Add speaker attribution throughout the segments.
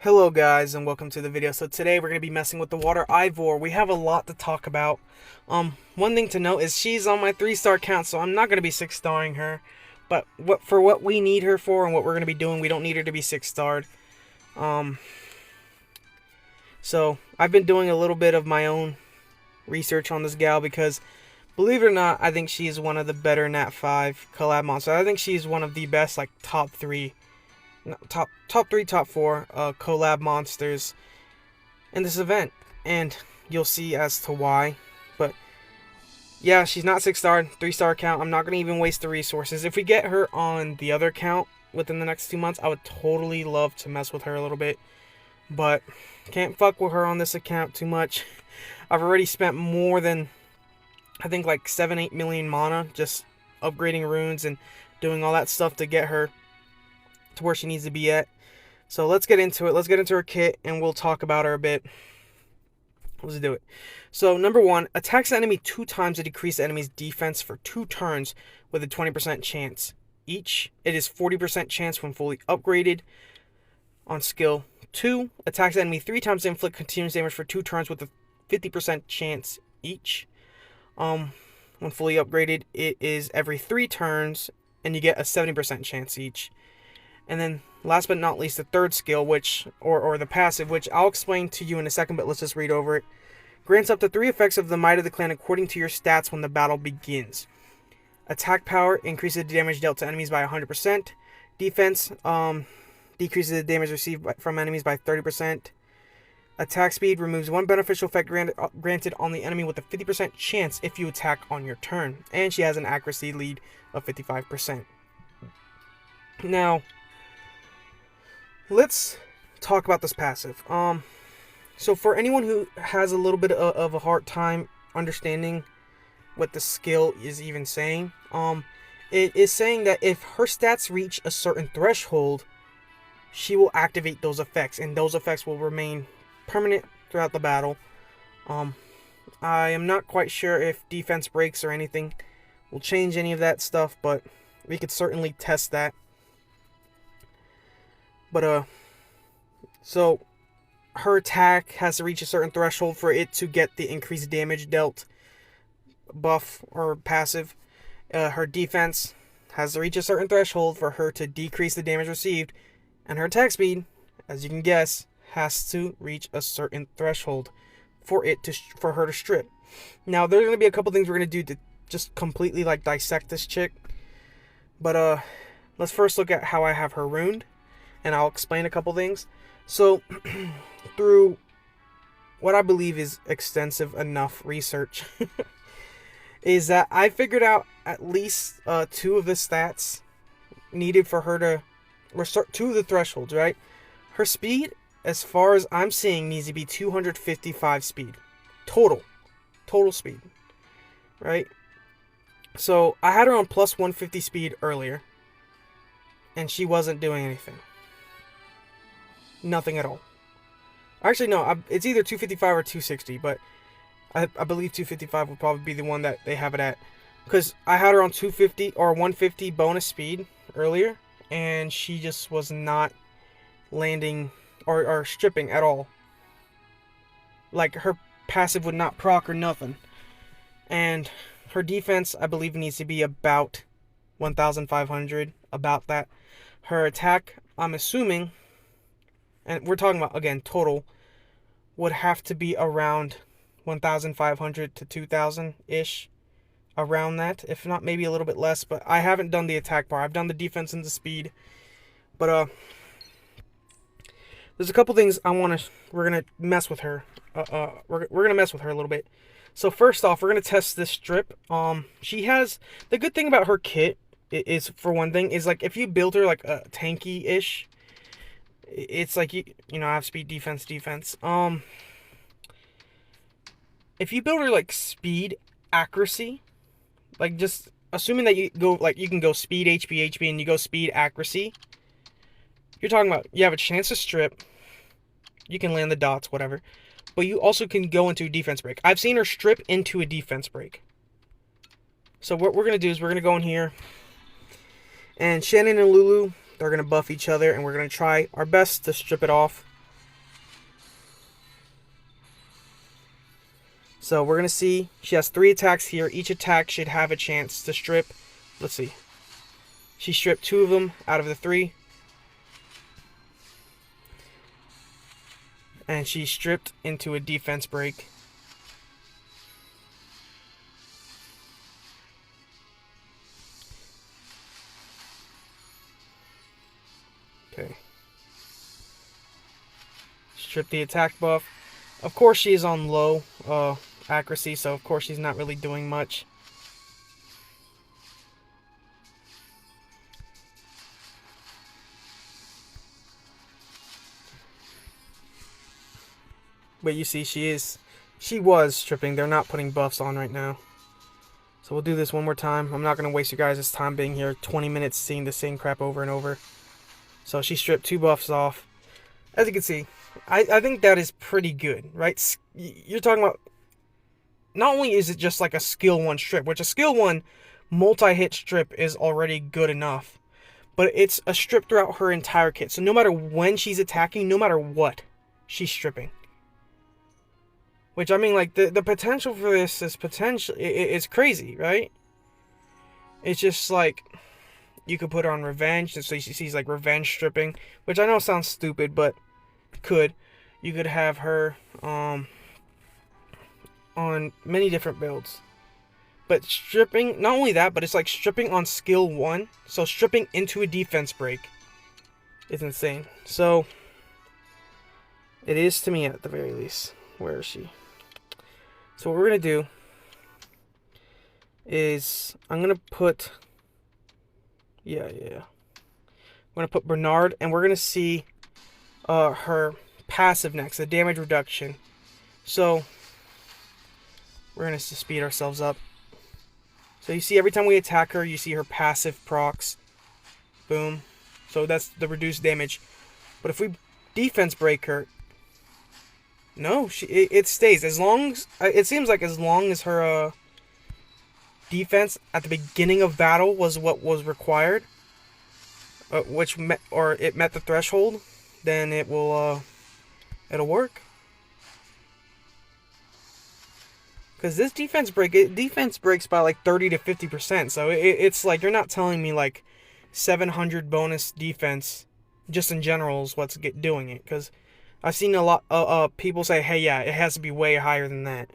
Speaker 1: Hello guys and welcome to the video. So today we're going to be messing with the Water Ivor. We have a lot to talk about. One thing to note is she's on my 3-star count, so I'm not going to be 6-starring her. But for what we need her for and what we're going to be doing, we don't need her to be 6-starred. So I've been doing a little bit of my own research on this gal because, believe it or not, I think she is one of the better Nat 5 collab monsters. I think she's one of the best, like, top 3, top 4 collab monsters in this event, and you'll see as to why. But yeah, she's not 6-star, 3-star account. I'm not gonna even waste the resources. If we get her on the other account within the next 2 months, I would totally love to mess with her a little bit, but can't fuck with her on this account too much. I've already spent more than, I think, like 7-8 million mana just upgrading runes and doing all that stuff to get her to where she needs to be at. So let's get into it. Let's get into her kit and we'll talk about her a bit. Let's do it. So number 1, attacks the enemy 2 times to decrease the enemy's defense for 2 turns with a 20% chance each. It is 40% chance when fully upgraded. On skill 2, attacks the enemy 3 times to inflict continuous damage for 2 turns with a 50% chance each. When fully upgraded, it is every 3 turns and you get a 70% chance each. And then, last but not least, the third skill, which, or the passive, which I'll explain to you in a second, but let's just read over it. Grants up to 3 effects of the Might of the Clan according to your stats when the battle begins. Attack power increases the damage dealt to enemies by 100%. Defense decreases the damage received from enemies by 30%. Attack speed removes 1 beneficial effect granted on the enemy with a 50% chance if you attack on your turn. And she has an accuracy lead of 55%. Now, let's talk about this passive. So for anyone who has a little bit of a hard time understanding what the skill is even saying, it is saying that if her stats reach a certain threshold, she will activate those effects, and those effects will remain permanent throughout the battle. I am not quite sure if defense breaks or anything will change any of that stuff, but we could certainly test that. But so her attack has to reach a certain threshold for it to get the increased damage dealt buff or passive. Her defense has to reach a certain threshold for her to decrease the damage received, and her attack speed, as you can guess, has to reach a certain threshold for her to strip. Now, there's going to be a couple things we're going to do to just completely like dissect this chick, but let's first look at how I have her runed, and I'll explain a couple things. So, through what I believe is extensive enough research, is that I figured out at least 2 of the stats needed for her to restart 2 of the thresholds, right? Her speed, as far as I'm seeing, needs to be 255 speed. Total speed, right? So, I had her on plus 150 speed earlier, and she wasn't doing anything. Nothing at all. Actually, no, it's either 255 or 260, but I believe 255 would probably be the one that they have it at. Because I had her on 250 or 150 bonus speed earlier, and she just was not landing or stripping at all. Like, her passive would not proc or nothing. And her defense, I believe, needs to be about 1,500, about that. Her attack, I'm assuming, and we're talking about, again, total, would have to be around 1,500 to 2,000-ish, around that, if not maybe a little bit less, but I haven't done the attack bar. I've done the defense and the speed, but there's a couple things we're gonna mess with her. We're gonna mess with her a little bit. So first off, we're gonna test this strip. She has, the good thing about her kit is, for one thing, is like if you build her like a tanky-ish, it's like, you know, I have speed, defense. If you build her like speed, accuracy, like just assuming that you go, like, you can go speed, HP, and you go speed, accuracy, you're talking about, you have a chance to strip, you can land the dots, whatever, but you also can go into a defense break. I've seen her strip into a defense break. So what we're going to do is we're going to go in here, and Shannon and Lulu, they're going to buff each other, and we're going to try our best to strip it off. So we're going to see she has 3 attacks here. Each attack should have a chance to strip. Let's see. She stripped 2 of them out of the 3. And she stripped into a defense break. Okay. Strip the attack buff. Of course she's on low accuracy, so of course she's not really doing much. But you see she was stripping. They're not putting buffs on right now. So we'll do this one more time. I'm not going to waste you guys' time being here 20 minutes seeing the same crap over and over. So she stripped 2 buffs off. As you can see, I think that is pretty good, right? You're talking about, not only is it just like a skill 1 strip, which a skill 1 multi-hit strip is already good enough, but it's a strip throughout her entire kit. So no matter when she's attacking, no matter what, she's stripping. Which, I mean, like, the potential for this is it's crazy, right? It's just like, you could put her on revenge, so she sees like revenge stripping, which I know sounds stupid, but could. You could have her on many different builds. But stripping, not only that, but it's like stripping on skill 1, so stripping into a defense break is insane. So it is to me at the very least. Where is she? So what we're gonna do is I'm gonna put I'm gonna put Bernard, and we're gonna see her passive next, the damage reduction. So we're gonna speed ourselves up. So you see every time we attack her, you see her passive procs. Boom. So that's the reduced damage. But if we defense break her, no, it stays. As long as, it seems like as long as her defense at the beginning of battle was what was required, it met the threshold, then it will it'll work. Because this defense breaks by like 30 to 50%. So it's like, you're not telling me like 700 bonus defense just in general is what's doing it. Because I've seen a lot of people say, hey, yeah, it has to be way higher than that.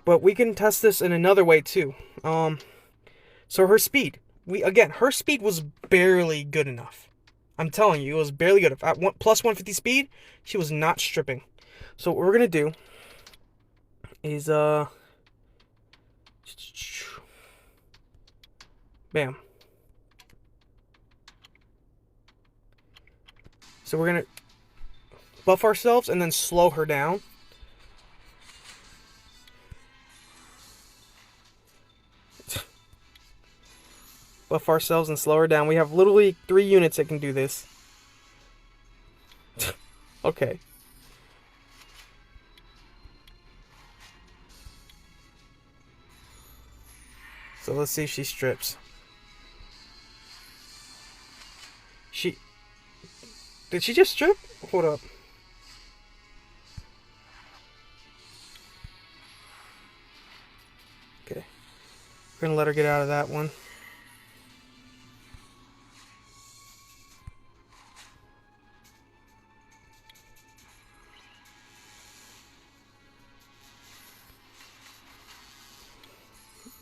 Speaker 1: But we can test this in another way too. So her speed. Her speed was barely good enough. I'm telling you, it was barely good. At plus 150 speed, she was not stripping. So what we're going to do is, bam. So we're going to buff ourselves and then slow her down. Buff ourselves and slow her down. We have literally 3 units that can do this. Okay. So let's see if she strips. Did she just strip? Hold up. Okay. We're gonna let her get out of that one.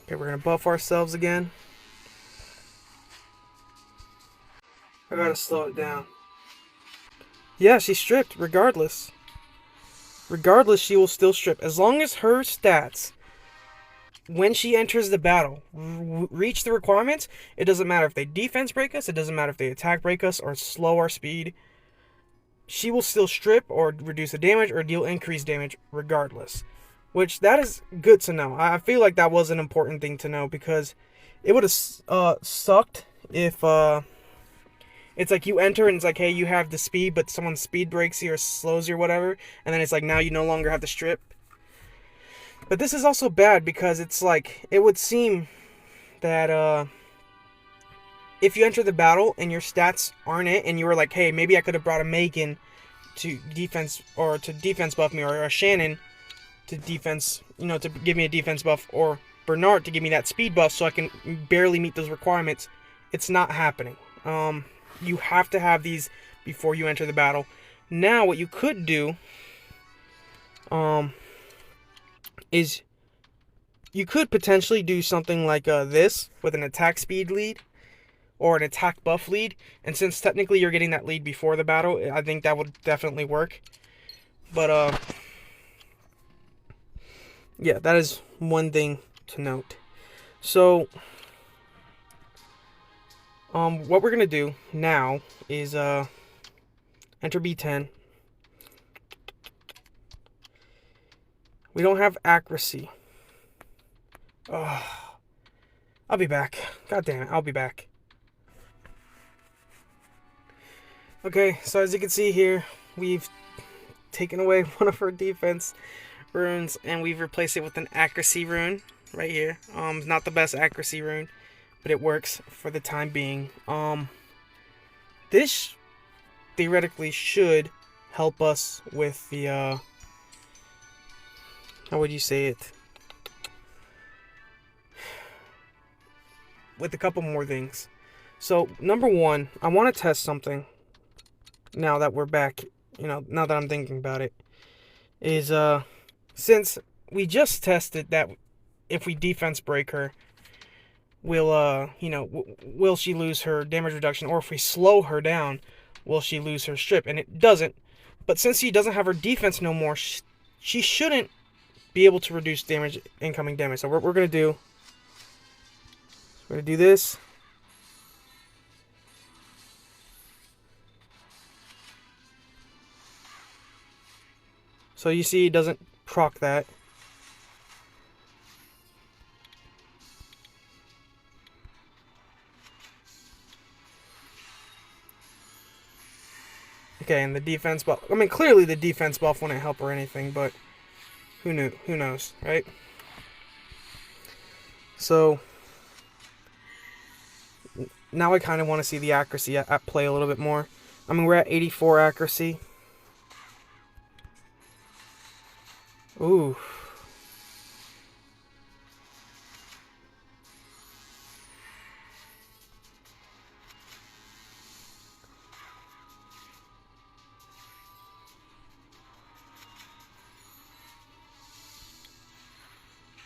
Speaker 1: Okay, we're gonna buff ourselves again. I gotta slow it down. Yeah, she stripped, regardless. Regardless, she will still strip. As long as her stats, when she enters the battle, reach the requirements, it doesn't matter if they defense break us, it doesn't matter if they attack break us, or slow our speed. She will still strip, or reduce the damage, or deal increased damage, regardless. Which, that is good to know. I feel like that was an important thing to know, because it would have sucked if it's like you enter and it's like, hey, you have the speed, but someone speed breaks you or slows you or whatever, and then it's like, now you no longer have to strip. But this is also bad, because it's like, it would seem that if you enter the battle and your stats aren't it, and you were like, hey, maybe I could have brought a Megan to defense buff me, or a Shannon to defense, to give me a defense buff, or Bernard to give me that speed buff so I can barely meet those requirements. It's not happening. You have to have these before you enter the battle. Now, what you could do is you could potentially do something like this with an attack speed lead or an attack buff lead. And since technically you're getting that lead before the battle, I think that would definitely work. But, yeah, that is one thing to note. So, what we're going to do now is enter B10. We don't have accuracy. Oh, I'll be back. God damn it, I'll be back. Okay, so as you can see here, we've taken away one of our defense runes and we've replaced it with an accuracy rune right here. Not the best accuracy rune, but it works for the time being. This theoretically should help us with the how would you say it? With a couple more things. So, number one, I want to test something. Now that we're back, now that I'm thinking about it, is since we just tested that if we defense break her, will she lose her damage reduction, or if we slow her down, will she lose her strip? And it doesn't. But since she doesn't have her defense no more, she shouldn't be able to reduce damage, incoming damage. So what we're gonna do, we're gonna do this. So you see, it doesn't proc that. Okay, and the defense buff. I mean, clearly the defense buff wouldn't help or anything, but who knew? Who knows, right? So now I kind of want to see the accuracy at play a little bit more. I mean, we're at 84 accuracy. Ooh.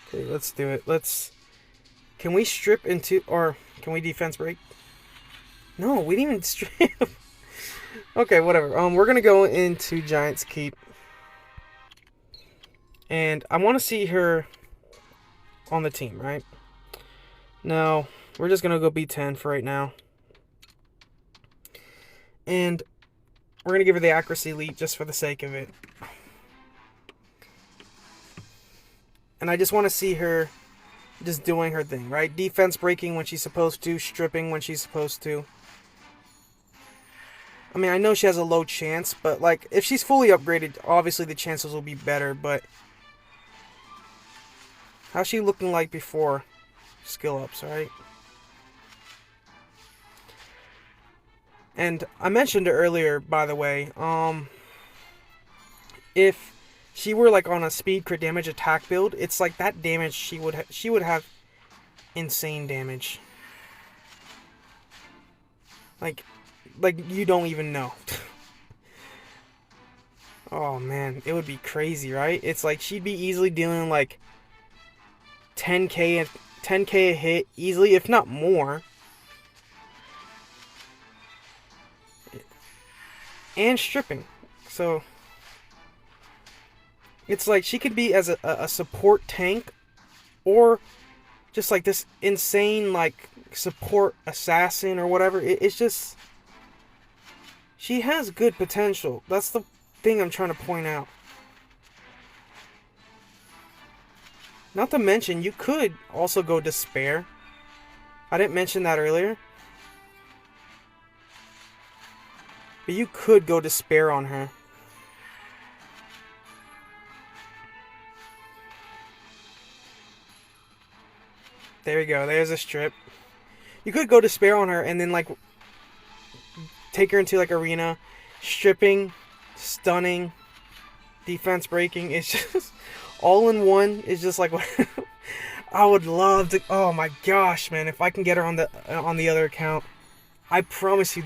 Speaker 1: Okay, let's do it. Can we strip into, or can we defense break? No, we didn't even strip. Okay, whatever. We're gonna go into Giant's Keep. And I want to see her on the team, right? Now, we're just gonna go B10 for right now. And we're gonna give her the accuracy lead just for the sake of it. And I just want to see her just doing her thing, right? Defense breaking when she's supposed to, stripping when she's supposed to. I mean, I know she has a low chance, but like, if she's fully upgraded, obviously the chances will be better, but how's she looking like before skill ups, right? And I mentioned it earlier, by the way, if she were like on a speed crit damage attack build, it's like that damage she would have insane damage. Like you don't even know. Oh man, it would be crazy, right? It's like she'd be easily dealing like 10k a hit easily, if not more. And stripping. So it's like she could be as a support tank, or just like this insane like support assassin or whatever. It's just, she has good potential. That's the thing I'm trying to point out. Not to mention, you could also go Despair. I didn't mention that earlier. But you could go Despair on her. There we go. There's a strip. You could go Despair on her and then like take her into like arena, stripping, stunning, defense breaking. It's just all in one is just like I would love to. Oh my gosh, man! If I can get her on the other account, I promise you,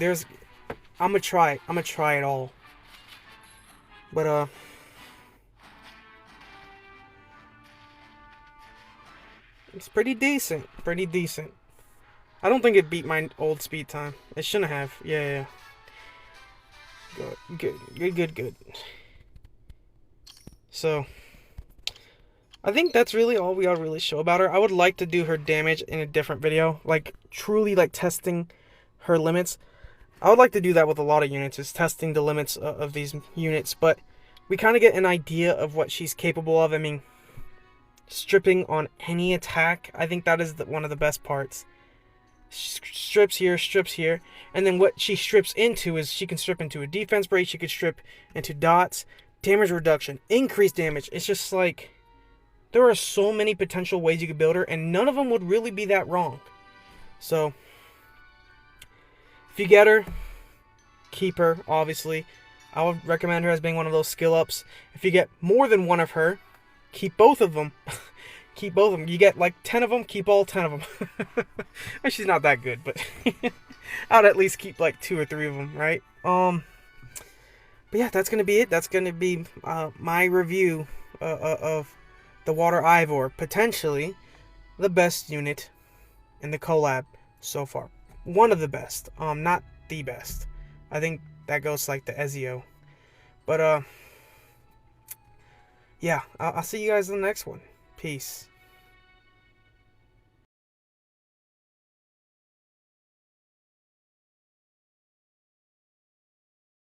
Speaker 1: I'm gonna try it. I'm gonna try it all. But it's pretty decent. Pretty decent. I don't think it beat my old speed time. It shouldn't have. Yeah. Good. So, I think that's really all we gotta really show about her. I would like to do her damage in a different video. Like, truly, like, testing her limits. I would like to do that with a lot of units, is testing the limits of these units. But we kind of get an idea of what she's capable of. I mean, stripping on any attack, I think that is one of the best parts. Strips here, and then what she strips into is she can strip into a defense break, she could strip into dots, damage reduction, increased damage. It's just like, there are so many potential ways you could build her, and none of them would really be that wrong. So, if you get her, keep her, obviously. I would recommend her as being one of those skill ups. If you get more than one of her, keep both of them. Keep both of them. You get like 10 of them, keep all 10 of them. She's not that good, but I'd at least keep like 2 or 3 of them, right? But yeah, that's gonna be it. That's gonna be my review of the Water Ivor, potentially the best unit in the collab so far. One of the best. Not the best. I think that goes like the Ezio. But yeah, I'll see you guys in the next one. Peace.